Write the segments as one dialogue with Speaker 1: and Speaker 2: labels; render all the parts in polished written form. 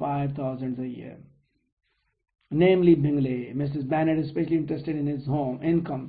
Speaker 1: 5,000 a year, namely Bingley. Mrs. Bennet is especially interested in his home income,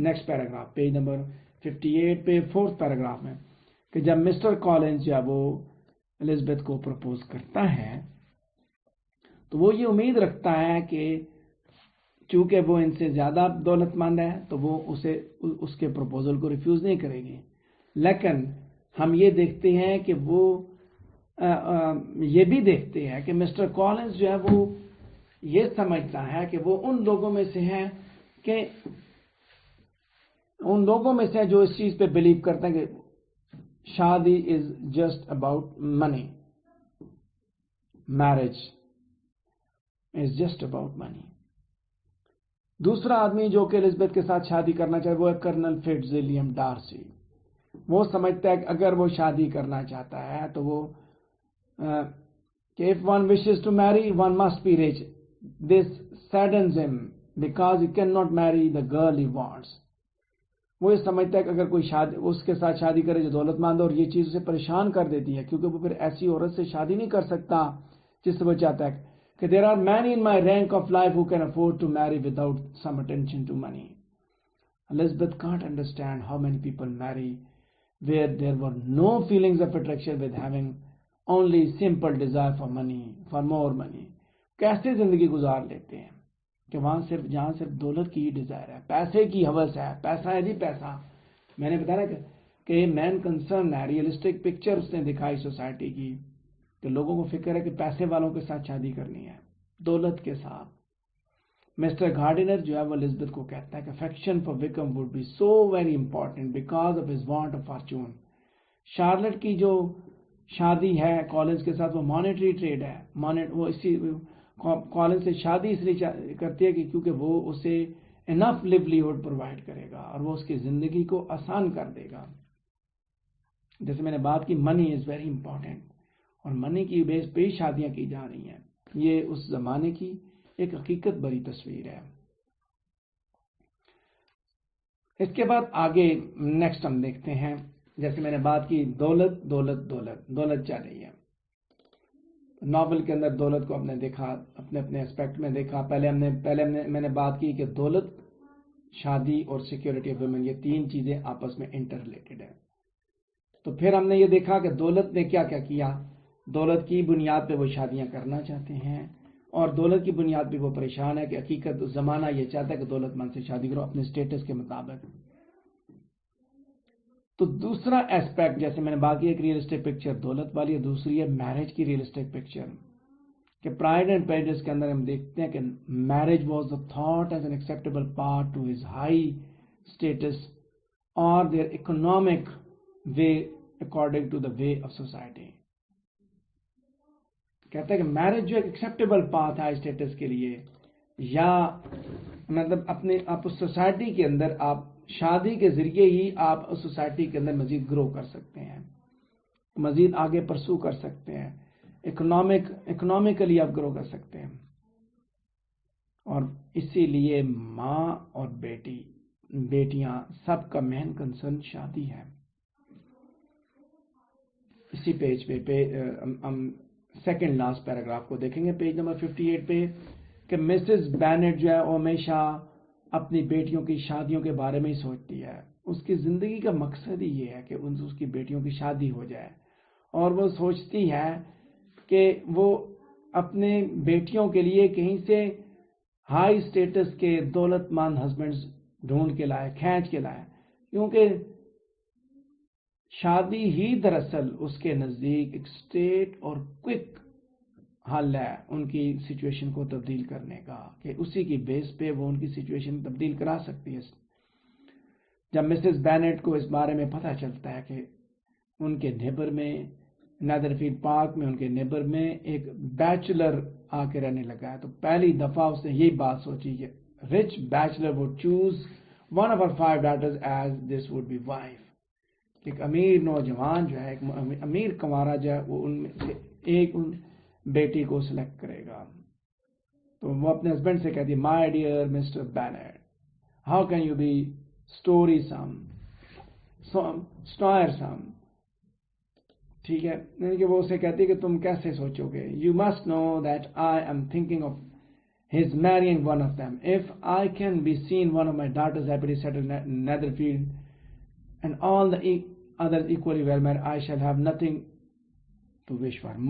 Speaker 1: next paragraph page number 58 پہ 4th paragraph میں کہ جب mister Collins جب وہ Elizabeth کو propose کرتا ہے تو وہ یہ امید رکھتا ہے کہ چونکہ وہ ان سے زیادہ دولت مند ہے تو وہ اس کے پروپوزل کو ریفیوز نہیں کرے گی. لیکن ہم یہ دیکھتے ہیں کہ وہ یہ بھی دیکھتے ہیں کہ مسٹر کالنز جو ہے وہ یہ سمجھتا ہے کہ وہ ان لوگوں میں سے ہے کہ جو اس چیز پہ بلیو کرتے ہیں کہ شادی is just about money, marriage is just about money. دوسرا آدمی جو کہ الزبتھ کے ساتھ شادی کرنا چاہے وہ ہے کرنل فٹز ولیم ڈارسی. وہ سمجھتا ہے کہ اگر وہ شادی کرنا چاہتا ہے تو وہ کہ if one wishes to marry one must be rich. This saddens him because he cannot marry the girl he wants. وہ یہ سمجھتا ہے کہ اگر کوئی اس کے ساتھ شادی کرے جو دولت مند ہے, اور یہ چیز اسے پریشان کر دیتی ہے کیونکہ وہ پھر ایسی عورت سے شادی نہیں کر سکتا جس سے وہ چاہتا ہے کہ there are many in my rank of life who can afford to marry without some attention to money. Elizabeth can't understand how many people marry where there were no feelings of attraction with having only simple desire for money, for more money. کیسے زندگی گزار لیتے ہیں کہ جہاں صرف دولت کی ہی ڈیزائر ہے, پیسے کی ہوس ہے, پیسہ ہے جی پیسہ. میں نے بتایا کہ مین کنسرن ہے, ریئلسٹک پکچر اس نے دکھائی سوسائٹی کی کہ لوگوں کو فکر ہے کہ پیسے والوں کے ساتھ شادی کرنی ہے, دولت کے ساتھ. مسٹر گارڈنر جو ہے وہ الزبتھ کو کہتا ہے کہ affection for whom would be so very important because of his want of fortune. Charlotte کی جو شادی ہے کالنز کے ساتھ وہ مانیٹری ٹریڈ ہے. وہ اسی کالنز سے شادی اس لیے کرتی ہے کہ کیونکہ وہ اسے انف لیولیہڈ پرووائڈ کرے گا اور وہ اس کی زندگی کو آسان کر دے گا. جیسے میں نے بات کی, منی از ویری امپورٹنٹ, اور منی کی بیس پہ شادیاں کی جا رہی ہیں. یہ اس زمانے کی ایک حقیقت بری تصویر ہے. اس کے بعد آگے نیکسٹ ہم دیکھتے ہیں, جیسے میں نے بات کی دولت دولت دولت دولت چل رہی ہے. ناول کے اندر دولت کو ہم نے دیکھا, اپنے اپنے اسپیکٹ میں دیکھا. پہلے میں نے بات کی کہ دولت, شادی اور سیکیورٹی آف ویمن, یہ تین چیزیں آپس میں انٹر ریلیٹڈ ہیں. تو پھر ہم نے یہ دیکھا کہ دولت نے کیا کیا. دولت کی بنیاد پہ وہ شادیاں کرنا چاہتے ہیں, اور دولت کی بنیاد پہ وہ پریشان ہے کہ حقیقت زمانہ یہ چاہتا ہے کہ دولت مند سے شادی کرو اپنے اسٹیٹس کے مطابق. تو دوسرا ایسپیکٹ, جیسے میں نے بات کی, ایک ریئلسٹک پکچر دولت والی ہے, دوسری ہے میرج کی ریئلسٹک پکچر. کہ پرائڈ اینڈ پریجڈس کے اندر ہم دیکھتے ہیں کہ marriage was the thought as an acceptable part to his high status اور their economic way according to the way of society. کہتا ہے کہ میرج جو ایک ایکسیپٹیبل پاتھ ہے ہائی اسٹیٹس کے لیے, یا مطلب آپ اس سوسائٹی کے اندر آپ شادی کے ذریعے ہی آپ اس سوسائٹی کے اندر مزید گرو کر سکتے ہیں, مزید آگے پرسو کر سکتے ہیں, اکنامکلی آپ گرو کر سکتے ہیں. اور اسی لیے ماں اور بیٹیاں سب کا مین کنسرن شادی ہے. اسی پیج پہ ہم سیکنڈ لاسٹ پیراگراف کو دیکھیں گے, پیج نمبر 58 پہ, کہ مسز بینٹ جو ہے وہ ہمیشہ اپنی بیٹیوں کی شادیوں کے بارے میں ہی سوچتی ہے. اس کی زندگی کا مقصد ہی یہ ہے کہ اس کی بیٹیوں کی شادی ہو جائے, اور وہ سوچتی ہے کہ وہ اپنے بیٹیوں کے لیے کہیں سے ہائی اسٹیٹس کے دولت مند ہسبینڈز ڈھونڈ کے لائے, کھینچ کے لائے, کیونکہ شادی ہی دراصل اس کے نزدیک ایک اسٹیٹ اور کوئک حل ہے ان کی سچویشن کو تبدیل کرنے کا, کہ اسی کی بیس پہ وہ ان کی سچویشن تبدیل کرا سکتی ہے. جب مسز بینٹ کو اس بارے میں پتہ چلتا ہے کہ ان کے نیبر میں, نیدرفیلڈ پارک میں ان کے نیبر میں ایک بیچلر آ کے رہنے لگا ہے, تو پہلی دفعہ اس نے یہی بات سوچی کہ rich bachelor would choose one of her 5 daughters as this would be wife. ایک امیر نوجوان جو ہے, ایک امیر کنوارا جو ہے, وہ ان میں سے ایک بیٹی کو سلیکٹ کرے گا. تو وہ اپنے ہسبینڈ سے کہتی ہے, my dear Mr Bennet, how can you be story some. ٹھیک ہے, یعنی کہ وہ اسے کہتی ہے کہ تم کیسے سوچو گے. You must know that I am thinking of He's marrying one of them. If I can be seen one of my daughters happily settled in Netherfield, and all the others equally well married, I shall have nothing to wish for.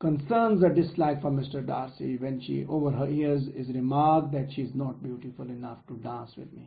Speaker 1: concerns a dislike for Mr. Darcy when she overhears his remark that she is not beautiful enough to dance with me.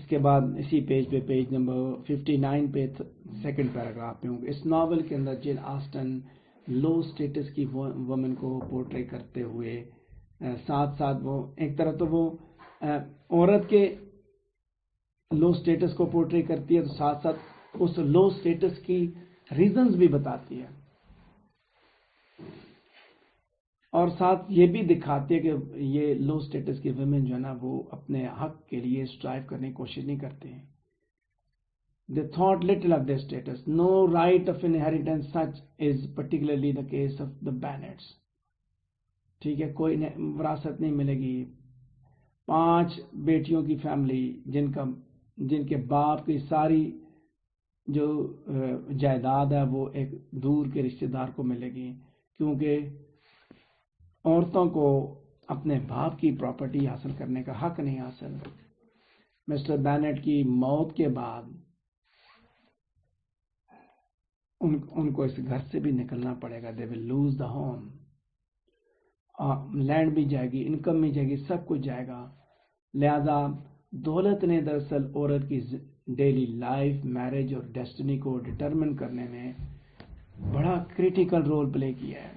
Speaker 1: اس کے بعد اسی page پہ page number 59 پہ second paragraph میں ہوں. اس novel کے اندر Jain Aston لو status کی women کو پورٹری کرتے ہوئے ساتھ ساتھ وہ ایک طرح تو وہ عورت کے لو سٹیٹس کو پورٹری کرتی ہے تو ساتھ ساتھ اس لو سٹیٹس کی ریزنز بھی بتاتی ہے اور ساتھ یہ بھی دکھاتی ہے کہ یہ لو سٹیٹس کی ویمن جو ہے نا وہ اپنے حق کے لیے اسٹرائیو کرنے کی کوشش نہیں کرتے ہیں. They thought little of their status. No right of inheritance such is particularly the case of the Bennets. ٹھیک ہے, کوئی وراثت نہیں ملے گی. 5 بیٹیوں کی فیملی جن کے باپ کی ساری جو جائیداد ہے وہ ایک دور کے رشتہ دار کو ملے گی, کیونکہ عورتوں کو اپنے باپ کی پراپرٹی حاصل کرنے کا حق نہیں حاصل. مسٹر بینٹ کی موت کے بعد ان کو اس گھر سے بھی نکلنا پڑے گا. They will lose the home. Land بھی جائے گی, انکم بھی جائے گی, سب کچھ جائے گا. لہذا دولت نے دراصل عورت کی ڈیلی لائف, میرج اور ڈیسٹنی کو ڈٹرمن کرنے میں بڑا کریٹیکل رول پلے کیا ہے.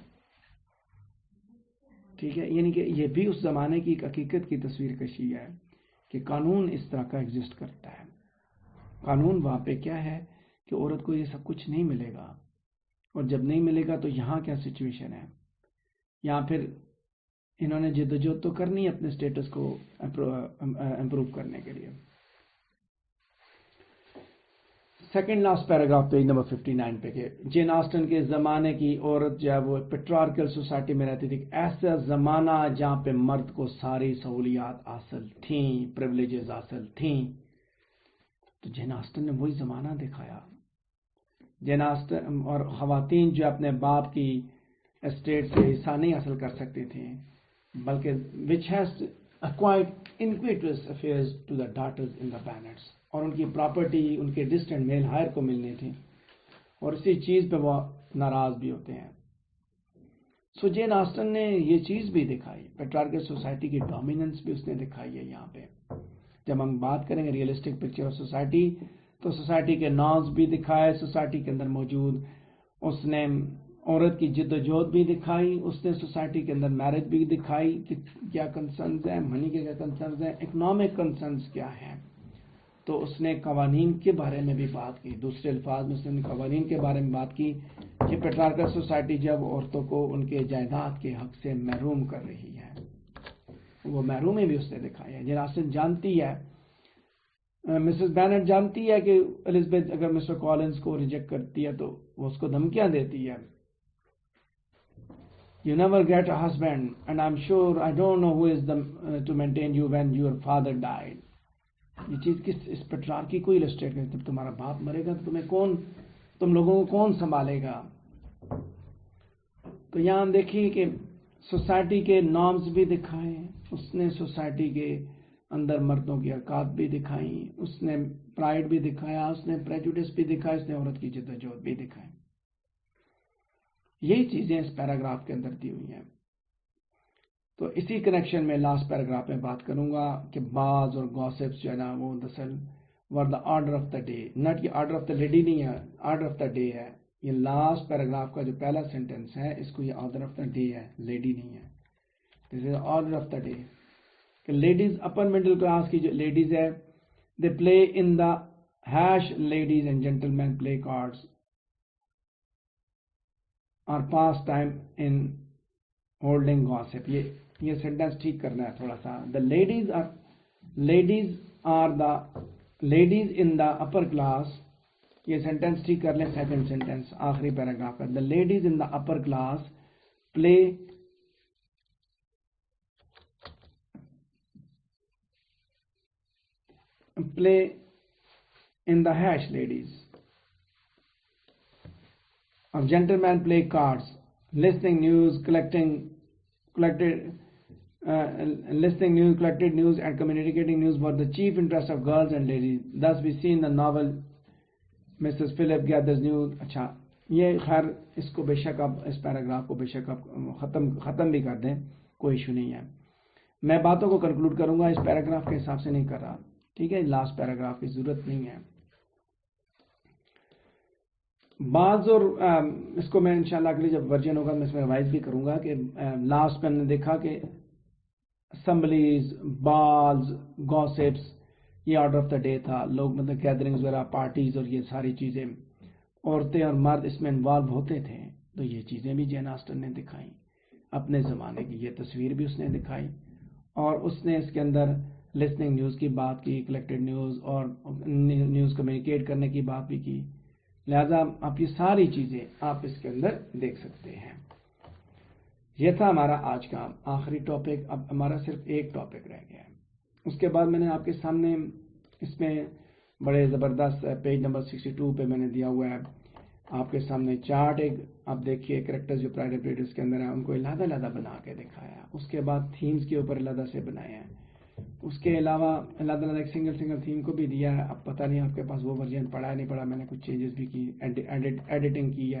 Speaker 1: ٹھیک ہے, یعنی کہ یہ بھی اس زمانے کی ایک حقیقت کی تصویر کشی ہے کہ قانون اس طرح کا ایگزسٹ کرتا ہے. قانون وہاں پہ کیا ہے کہ عورت کو یہ سب کچھ نہیں ملے گا, اور جب نہیں ملے گا تو یہاں کیا سچویشن ہے. یہاں پھر انہوں نے جدوجہد تو کرنی ہے اپنے سٹیٹس کو امپروو کرنے کے لیے. Second last paragraph page number 59 پہ کہ جین آسٹن کے زمانے کی عورت جو ہے وہ پیٹرارکل سوسائٹی میں رہتی تھی. ایسا زمانہ جہاں پہ مرد کو ساری سہولیات حاصل تھیں, پریولیجز حاصل تھیں. تو جین آسٹن نے وہی زمانہ دکھایا. جین آسٹن اور خواتین جو اپنے باپ کی اسٹیٹ سے حصہ نہیں حاصل کر سکتی تھیں, بلکہ which has acquired iniquitous affairs to the daughters in the Bennets, اور ان کی پراپرٹی ان کے ڈسٹنٹ میل ہائر کو ملنی تھی, اور اسی چیز پہ وہ ناراض بھی ہوتے ہیں. سو جین آسٹن نے یہ چیز بھی دکھائی, پیٹرارکل سوسائٹی کی ڈومیننس بھی اس نے دکھائی ہے. یہاں پہ جب ہم بات کریں گے ریئلسٹک پکچر آف سوسائٹی, تو سوسائٹی کے نارمز بھی دکھائے, سوسائٹی کے اندر موجود اس نے عورت کی جد و جہد بھی دکھائی, اس نے سوسائٹی کے اندر میرج بھی دکھائی کہ کیا کنسرنز ہیں, منی کے کیا کنسرنز ہیں, اکنامک کنسرنز کیا ہیں. تو اس نے قوانین کے بارے میں بھی بات کی. دوسرے الفاظ میں اس نے قوانین کے بارے میں بات کی کہ پیٹرارکل سوسائٹی جب عورتوں کو ان کے جائیداد کے حق سے محروم کر رہی ہے, وہ محرومی بھی اس نے دکھائی ہے. جین آسٹن جانتی ہے, مسز بینٹ جانتی ہے کہ الزبتھ اگر مسٹر کالنز کو ریجیکٹ کرتی ہے تو وہ اس کو دھمکیاں دیتی ہے. You never get a husband, and I'm sure I don't know who is to maintain you when your father died. یہ چیز اس پیٹرارکی کو السٹریٹ کرتی ہے. جب تمہارا باپ مرے گا تو تم لوگوں کو کون سنبھالے گا. تو یہاں دیکھیے کہ سوسائٹی کے نارمز بھی دکھائے, اس نے سوسائٹی کے اندر مردوں کی حرکات بھی دکھائیں, اس نے پرائڈ بھی دکھایا, اس نے پریجوڈس بھی دکھایا, اس نے عورت کی جدوجہد بھی دکھائی. یہی چیزیں اس پیراگراف کے اندر دی ہوئی ہیں. تو اسی کنیکشن میں لاسٹ پیراگراف میں بات کروں گا کہ بعض اور گوسپس جو ہے نا وہ دراصل were the order of the day, not یہ آرڈر آف دا لیڈی نہیں ہے, آرڈر آف دا ڈے ہے. یہ لاسٹ پیراگراف کا جو پہلا سینٹنس ہے اس کو یہ آرڈر آف دا ڈے ہے, لیڈی نہیں ہے. This is order of the day کہ لیڈیز, اپر مڈل کلاس کی جو لیڈیز ہے, they play in the hash, ladies and gentlemen play cards اور پاس ٹائم ان ہولڈنگ گاسپ. یہ سینٹینس ٹھیک کرنا ہے تھوڑا سا. The ladies are the ladies in the upper class. یہ سینٹینس ٹھیک کر لیں, سیکنڈ سینٹینس آخری پیراگراف کا. دا لیڈیز ان دا اپر کلاس پلے in the hash, ladies. Of gentlemen play cards, listening news, collected news and communicating news were the chief interest of girls and ladies. Thus we see in the novel Mrs. Philip gathers news. اچھا, یہ خیر اس کو بے شک اب اس paragraph کو بے شک اب ختم بھی کر دیں, کوئی ایشو نہیں ہے. میں باتوں کو کنکلوڈ کروں گا, اس پیراگراف کے حساب سے نہیں کر رہا. ٹھیک ہے، لاسٹ پیراگراف کی ضرورت نہیں ہے بعض، اور اس کو میں انشاءاللہ اگلی جب ورژن ہوگا میں اس میں ریوائز بھی کروں گا کہ لاسٹ میں نے دیکھا کہ اسمبلیز، بالز، گوسپس، یہ آرڈر آف دا ڈے تھا. لوگ مطلب گیدرنگز وغیرہ، پارٹیز اور یہ ساری چیزیں، عورتیں اور مرد اس میں انوالو ہوتے تھے. تو یہ چیزیں بھی جین آسٹن نے دکھائیں، اپنے زمانے کی یہ تصویر بھی اس نے دکھائی، اور اس نے اس کے اندر لسننگ نیوز کی بات کی، کلیکٹڈ نیوز اور نیوز کمیونیکیٹ کرنے کی بات بھی کی. لہذا آپ یہ ساری چیزیں آپ اس کے اندر دیکھ سکتے ہیں. یہ تھا ہمارا آج کا آخری ٹاپک. اب ہمارا صرف ایک ٹاپک رہ گیا ہے. اس کے بعد میں نے آپ کے سامنے اس میں بڑے زبردست پیج نمبر 62 پہ میں نے دیا ہوا ہے آپ کے سامنے چارٹ. ایک آپ دیکھیے کریکٹرز جو پرائڈ پیریڈز کے اندر ہیں ان کو علیحدہ علیحدہ بنا کے دکھایا. اس کے بعد تھیمز کے اوپر علیحدہ سے بنائے ہیں. اس کے علاوہ علیحدہ علیحدہ ایک سنگل تھیم کو بھی دیا ہے. اب پتہ نہیں آپ کے پاس وہ ورژن پڑا ہے نہیں پڑا، میں نے کچھ چینجز بھی کی، ایڈیٹنگ کی ہے.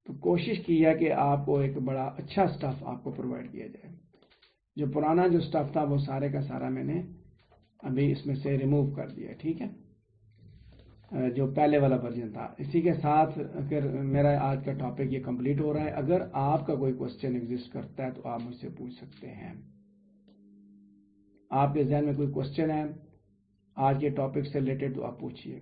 Speaker 1: تو کوشش کی ہے کہ آپ کو ایک بڑا اچھا سٹف آپ کو پرووائڈ کیا جائے. جو پرانا جو سٹف تھا وہ سارے کا سارا میں نے ابھی اس میں سے ریموو کر دیا. ٹھیک ہے، جو پہلے والا ورژن تھا. اسی کے ساتھ اگر میرا آج کا ٹاپک یہ کمپلیٹ ہو رہا ہے. اگر آپ کا کوئی کوشچن ایگزسٹ کرتا ہے تو آپ مجھ سے پوچھ سکتے ہیں. آپ کے ذہن میں کوئی کوشچن ہے آج کے ٹاپک سے ریلیٹڈ تو آپ پوچھیے.